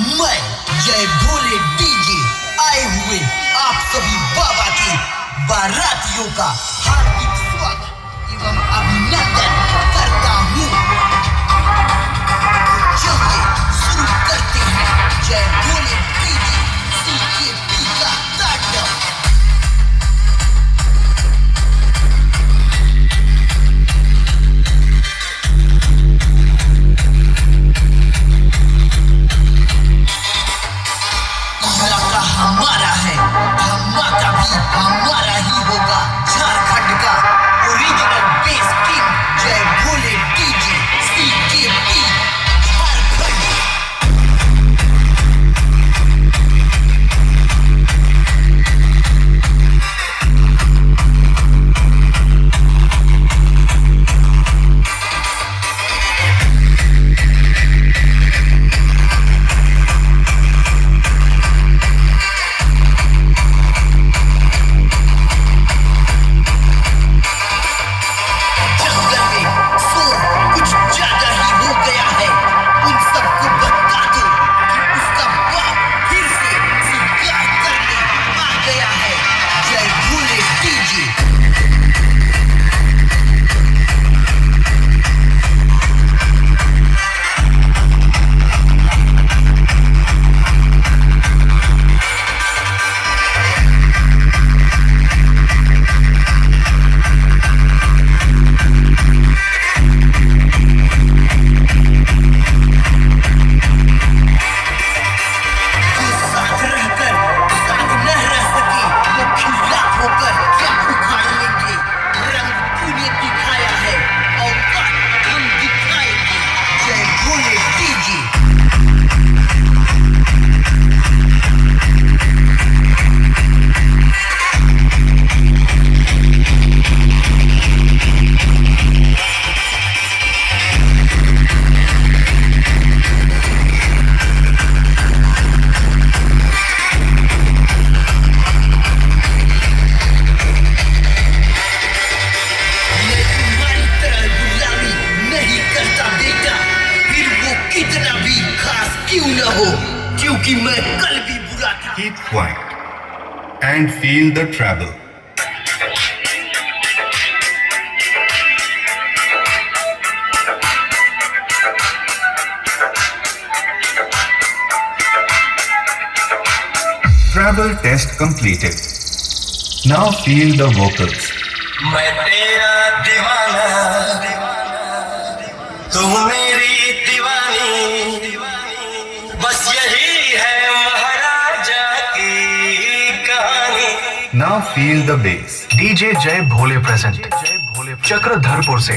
मैं जय भोले डीजे आए हुए आप सभी बाबा के बारातियों का हार्दिक स्वागत एवं अभिनंदन करता हूँ। तो चलिए शुरू करते हैं जय भोले डीजे CKP का तांडव। हमारा है, धमाका भी हमारा ही होगा। झारखंड का ओरिजिनल बेस किंग जय भोले डीजे CKP झारखंड। क्योंकि मैं कल भी बुरा था। Keep quiet and feel the treble. Treble test completed. Now feel the vocals. मैं तेरा दीवाना, तू मेरी दीवानी, बस यही है महाराजा की कहानी। Now feel the bass. DJ Jai Bhole present Chakradharpur say.